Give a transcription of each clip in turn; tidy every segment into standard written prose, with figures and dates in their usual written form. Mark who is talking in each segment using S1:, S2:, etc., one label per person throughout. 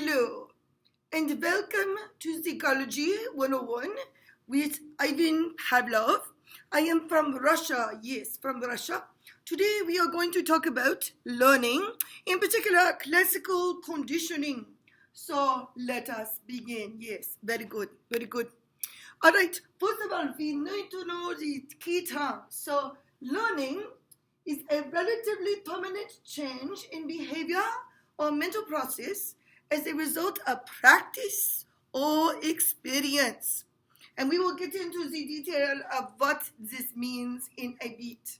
S1: Hello, and welcome to Psychology 101 with Ivan Pavlov. I am from Russia, yes, from Russia. Today we are going to talk about learning, in particular classical conditioning. So let us begin. Yes, very good, very good. All right, first of all, we need to know the key terms. So learning is a relatively permanent change in behavior or mental process as a result of practice or experience. And we will get into the detail of what this means in a bit.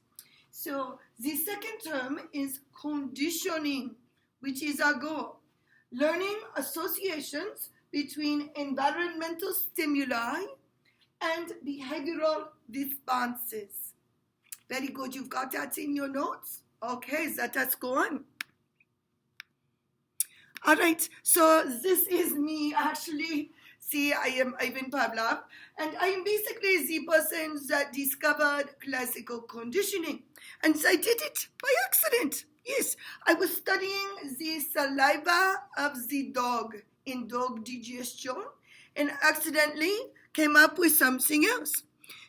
S1: So the second term is conditioning, which is our goal. Learning associations between environmental stimuli and behavioral responses. Very good, you've got that in your notes? Okay, let us go on. All right, so this is me actually. See, I am Ivan Pavlov, and I am basically the person that discovered classical conditioning. And I did it by accident. Yes, I was studying the saliva of the dog in dog digestion and accidentally came up with something else.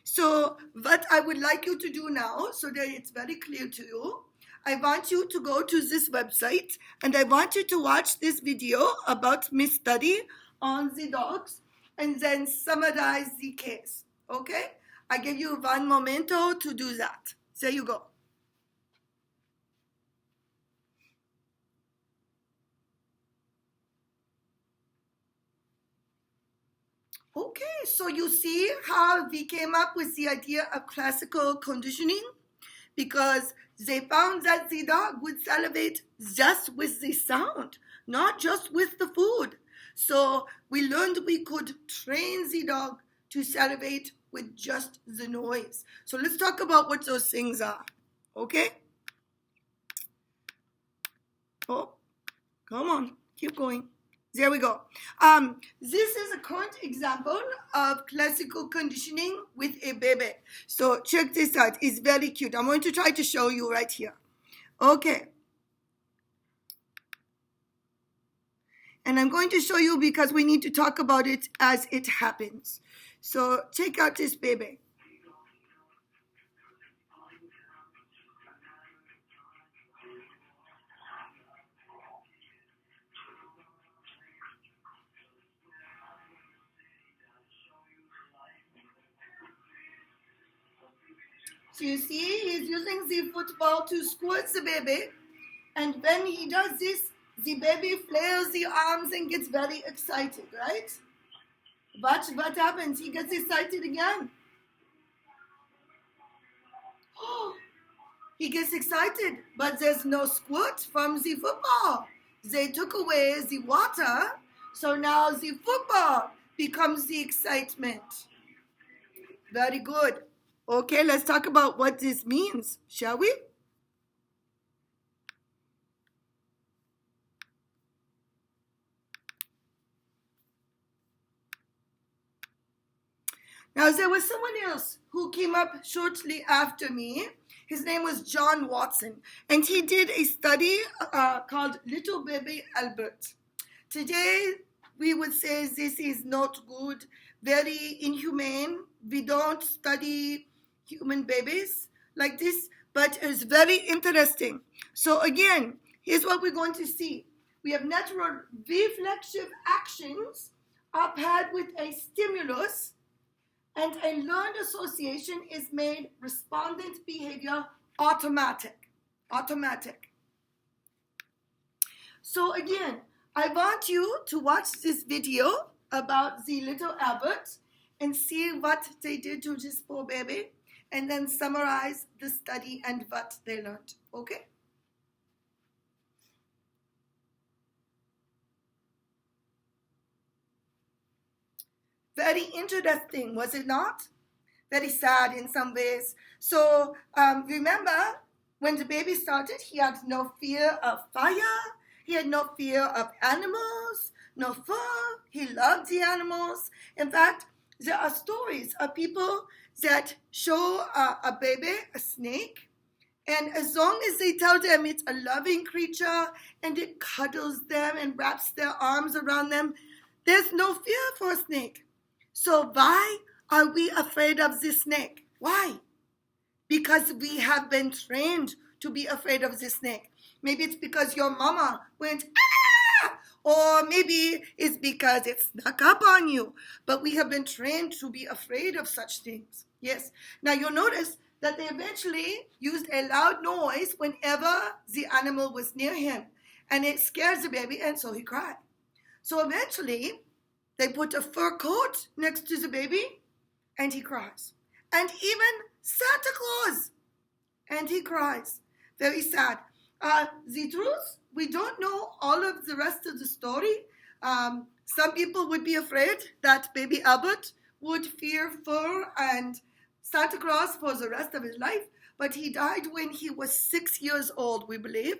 S1: So what I would like you to do now, so that it's very clear to you, I want you to go to this website and I want you to watch this video about my study on the dogs and then summarize the case, okay? I give you one momento to do that. There you go. Okay, so you see how we came up with the idea of classical conditioning? Because they found that the dog would salivate just with the sound, not just with the food. So we learned we could train the dog to salivate with just the noise. So let's talk about what those things are, okay? Oh, come on, keep going. There we go. This is a current example of classical conditioning with a baby. So check this out. It's very cute. I'm going to try to show you right here. Okay. And I'm going to show you because we need to talk about it as it happens. So check out this baby. So you see, he's using the football to squirt the baby. And when he does this, the baby flails the arms and gets very excited, right? But what happens? He gets excited again. Oh, he gets excited, but there's no squirt from the football. They took away the water, so now the football becomes the excitement. Very good. Okay, let's talk about what this means, shall we? Now, there was someone else who came up shortly after me. His name was John Watson, and he did a study called Little Baby Albert. Today, we would say this is not good, very inhumane. We don't study human babies like this, but it's very interesting. So again, here's what we're going to see. We have natural reflexive actions are paired with a stimulus, and a learned association is made respondent behavior automatic. So again, I want you to watch this video about the little Albert and see what they did to this poor baby, and then summarize the study and what they learned, okay? Very interesting, was it not? Very sad in some ways. So remember, when the baby started, he had no fear of fire. He had no fear of animals, no fur. He loved the animals. In fact, there are stories of people that show a baby, a snake, And as long as they tell them it's a loving creature and it cuddles them and wraps their arms around them, there's no fear for a snake. So why are we afraid of the snake? Why? Because we have been trained to be afraid of the snake. Maybe it's because your mama went, ah! Or maybe it's because it snuck up on you. But we have been trained to be afraid of such things. Yes. Now you'll notice that they eventually used a loud noise whenever the animal was near him. And it scares the baby, and so he cried. So eventually, they put a fur coat next to the baby, and he cries. And even Santa Claus, and he cries. Very sad. The truth, we don't know all of the rest of the story. Some people would be afraid that baby Albert would fear fur and Santa Claus for the rest of his life, but he died when he was 6 years old, we believe,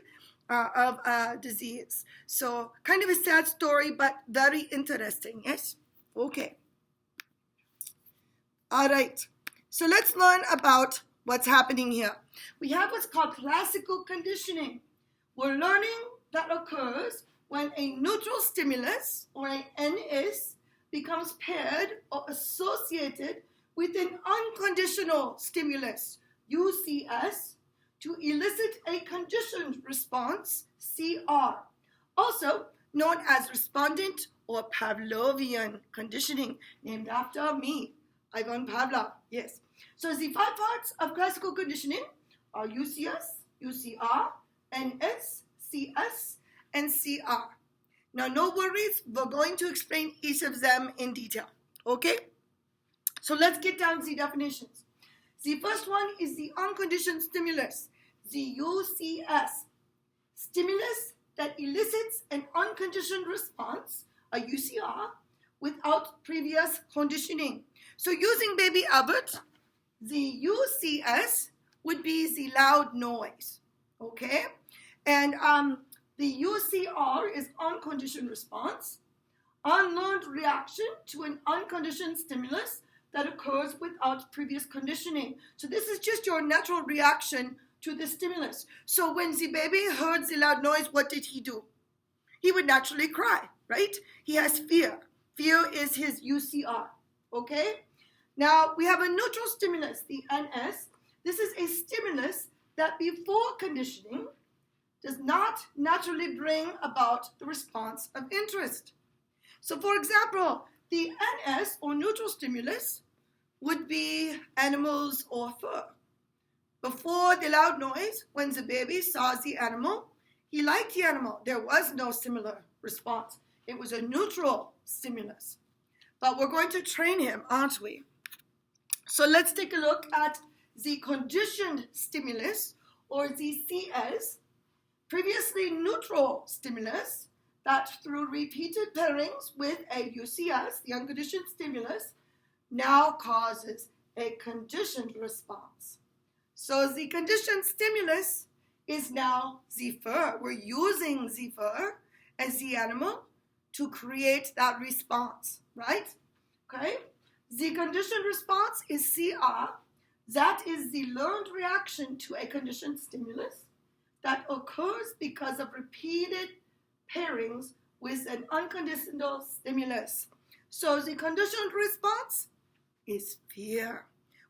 S1: of a disease. So kind of a sad story, but very interesting, yes? Okay. All right. So let's learn about what's happening here. We have what's called classical conditioning. We're learning that occurs when a neutral stimulus, or a NS, becomes paired or associated with an unconditional stimulus, UCS, to elicit a conditioned response, CR, also known as respondent or Pavlovian conditioning, named after me, Ivan Pavlov, yes. So the 5 parts of classical conditioning are UCS, UCR, NS, CS, and CR. Now, no worries, we're going to explain each of them in detail, okay? So let's get down to the definitions. The first one is the unconditioned stimulus, the UCS. Stimulus that elicits an unconditioned response, a UCR, without previous conditioning. So using baby Albert, the UCS would be the loud noise, okay? And the UCR is unconditioned response, unlearned reaction to an unconditioned stimulus that occurs without previous conditioning. So this is just your natural reaction to the stimulus. So when the baby heard the loud noise, what did he do? He would naturally cry, right? He has fear. Fear is his UCR, okay? Now, we have a neutral stimulus, the NS. This is a stimulus that before conditioning does not naturally bring about the response of interest. So, for example, the NS, or neutral stimulus, would be animals or fur. Before the loud noise, when the baby saw the animal, he liked the animal. There was no similar response. It was a neutral stimulus. But we're going to train him, aren't we? So let's take a look at the conditioned stimulus, or the CS, previously neutral stimulus that through repeated pairings with a UCS, the unconditioned stimulus, now causes a conditioned response. So the conditioned stimulus is now the fur. We're using the fur as the animal to create that response, right? Okay? The conditioned response is CR. That is the learned reaction to a conditioned stimulus that occurs because of repeated pairings with an unconditional stimulus. So the conditioned response is fear.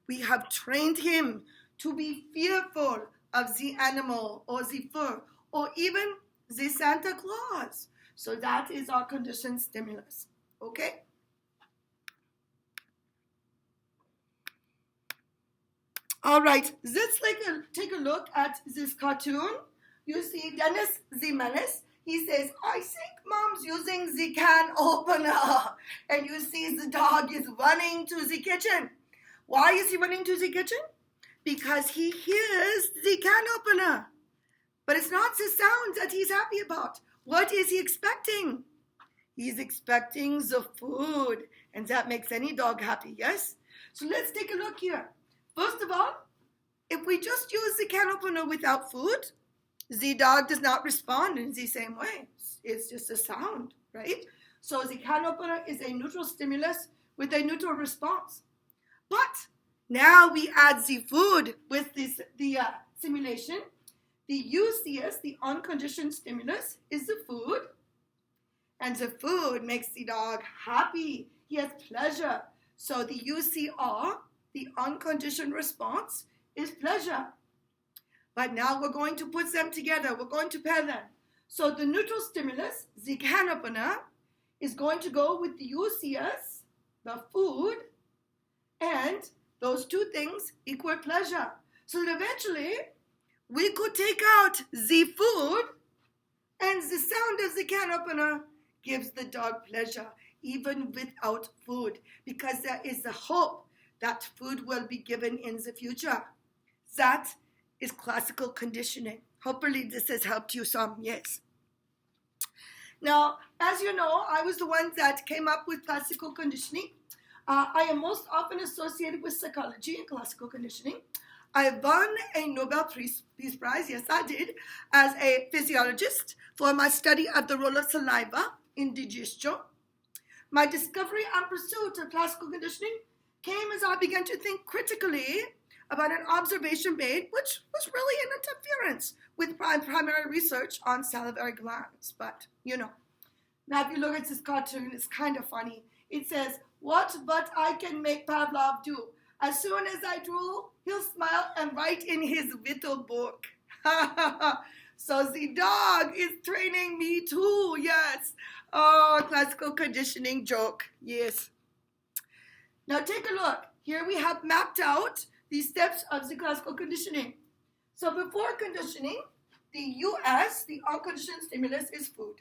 S1: We have trained him to be fearful of the animal or the fur or even the Santa Claus. So that is our conditioned stimulus. Okay? All right, let's take a look at this cartoon. You see Dennis the Menace. He says, I think mom's using the can opener. And you see the dog is running to the kitchen. Why is he running to the kitchen? Because he hears the can opener. But it's not the sound that he's happy about. What is he expecting? He's expecting the food. And that makes any dog happy, yes? So let's take a look here. First of all, if we just use the can opener without food, the dog does not respond in the same way. It's just a sound, right? So the can opener is a neutral stimulus with a neutral response. But now we add the food with the stimulation. The UCS, the unconditioned stimulus, is the food. And the food makes the dog happy. He has pleasure. So the UCR, the unconditioned response, is pleasure. But now we're going to put them together. We're going to pair them. So the neutral stimulus, the can opener, is going to go with the UCS, the food, and those two things equal pleasure. So that eventually we could take out the food, and the sound of the can opener gives the dog pleasure, even without food, because there is a hope that food will be given in the future. That is classical conditioning. Hopefully this has helped you some, yes. Now, as you know, I was the one that came up with classical conditioning. I am most often associated with psychology and classical conditioning. I won a Nobel Peace Prize, yes I did, as a physiologist for my study of the role of saliva in digestion. My discovery and pursuit of classical conditioning came as I began to think critically about an observation made, which was really an interference with primary research on salivary glands. But, you know, now if you look at this cartoon, it's kind of funny. It says, what but I can make Pavlov do? As soon as I drool, he'll smile and write in his little book. So the dog is training me too, yes. Oh, classical conditioning joke, yes. Now take a look. Here we have mapped out the steps of the classical conditioning. So before conditioning, the US, the unconditioned stimulus, is food.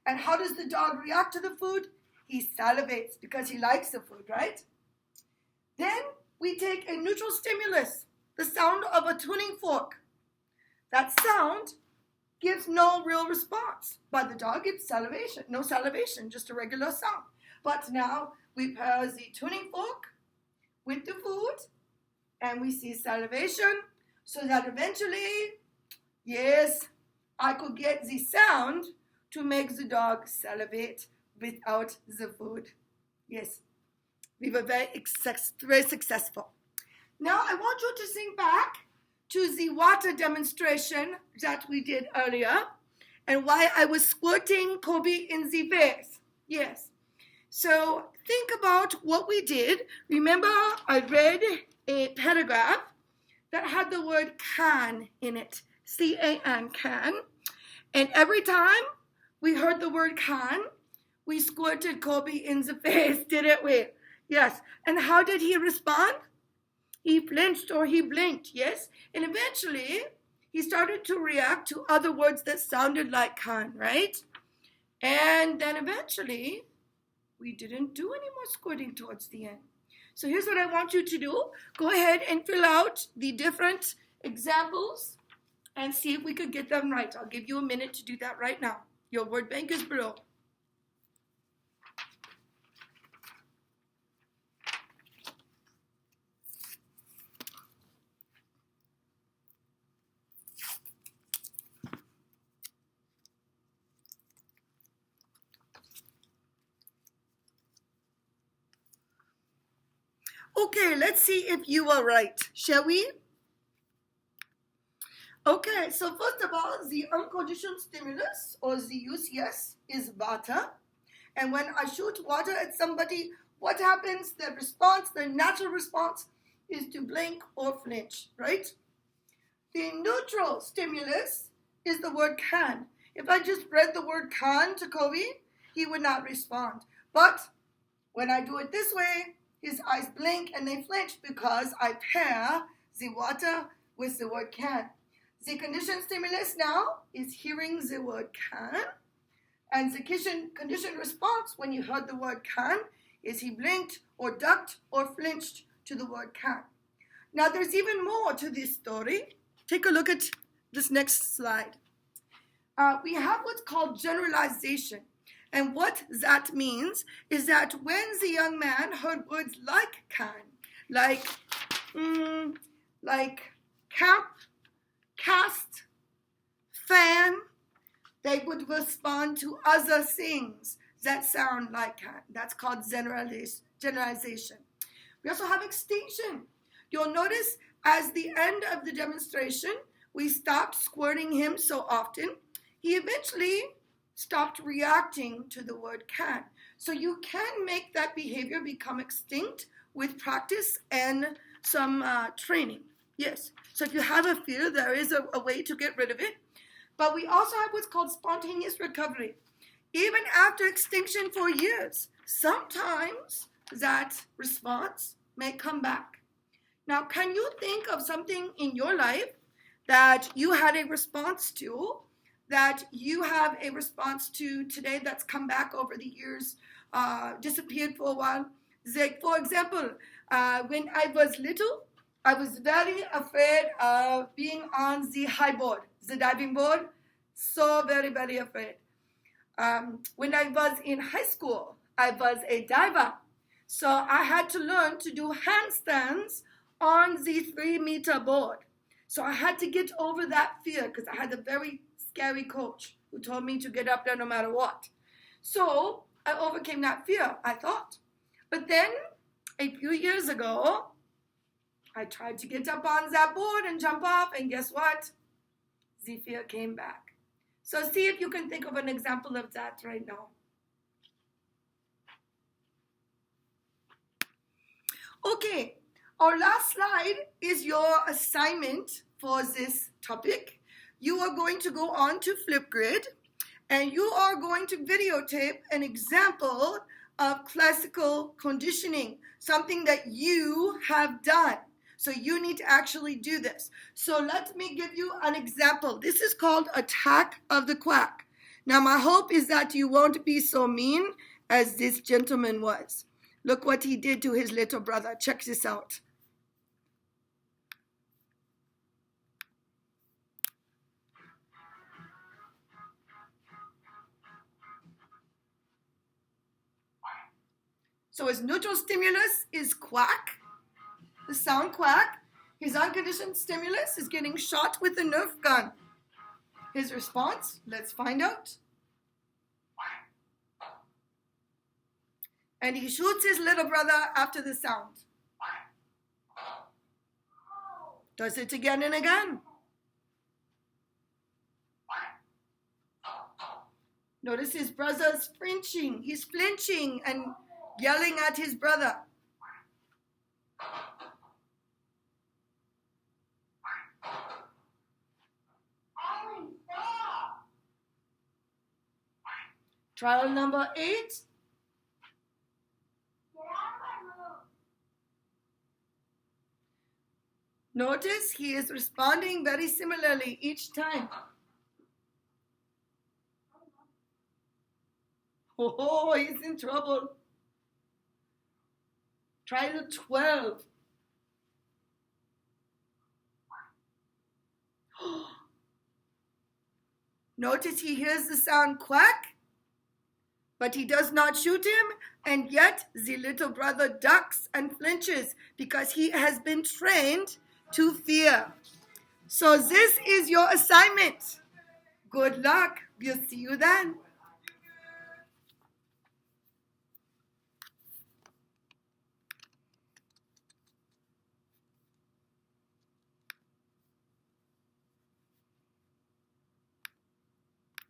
S1: And how does the dog react to the food? He salivates because he likes the food, right? Then we take a neutral stimulus, the sound of a tuning fork. That sound gives no real response. By the dog, it's salivation. No salivation, just a regular sound. But now we pair the tuning fork with the food, and we see salivation, so that eventually, yes, I could get the sound to make the dog salivate without the food. Yes, we were very successful. Now I want you to think back to the water demonstration that we did earlier and why I was squirting Kobe in the face. Yes. So think about what we did. Remember, I read a paragraph that had the word can in it. C-A-N, can. And every time we heard the word can, we squirted Kobe in the face, didn't we? Yes. And how did he respond? He flinched or he blinked, yes? And eventually, he started to react to other words that sounded like can, right? And then eventually, we didn't do any more squirting towards the end. So here's what I want you to do. Go ahead and fill out the different examples and see if we could get them right. I'll give you a minute to do that right now. Your word bank is below. Okay, let's see if you are right, shall we? Okay, so first of all, the unconditioned stimulus, or the UCS, is water. And when I shoot water at somebody, what happens? The response, the natural response, is to blink or flinch, right? The neutral stimulus is the word can. If I just read the word can to Kobe, he would not respond. But when I do it this way, his eyes blink and they flinch because I pair the water with the word can. The conditioned stimulus now is hearing the word can. And the conditioned response when you heard the word can is he blinked or ducked or flinched to the word can. Now there's even more to this story. Take a look at this next slide. We have what's called generalization. And what that means is that when the young man heard words like can, like camp, cast, fan, they would respond to other things that sound like can. That's called generalization. We also have extinction. You'll notice As the end of the demonstration, we stopped squirting him so often, he eventually stopped reacting to the word can. So you can make that behavior become extinct with practice and some training. Yes. So if you have a fear, there is a way to get rid of it. But we also have what's called spontaneous recovery. Even after extinction for years, sometimes that response may come back. Now, can you think of something in your life that you had a response to, that you have a response to today that's come back over the years, disappeared for a while? For example, when I was little, I was very afraid of being on the high board, the diving board. So very, very afraid. When I was in high school, I was a diver. So I had to learn to do handstands on the 3-meter board. So I had to get over that fear because I had a very scary coach who told me to get up there no matter what. So I overcame that fear, I thought. But then a few years ago, I tried to get up on that board and jump off, and guess what? The fear came back. So see if you can think of an example of that right now. Okay, our last slide is your assignment for this topic. You are going to go on to Flipgrid, and you are going to videotape an example of classical conditioning, something that you have done. So you need to actually do this. So let me give you an example. This is called Attack of the Quack. Now my hope is that you won't be so mean as this gentleman was. Look what he did to his little brother. Check this out. So his neutral stimulus is quack, the sound quack. His unconditioned stimulus is getting shot with a Nerf gun. His response, let's find out. And he shoots his little brother after the sound. Does it again and again. Notice his brother's flinching. He's flinching and yelling at his brother. Trial number 8. Notice he is responding very similarly each time. Oh, he's in trouble. Trial 12. Notice he hears the sound quack, but he does not shoot him, and yet the little brother ducks and flinches because he has been trained to fear. So this is your assignment. Good luck. We'll see you then.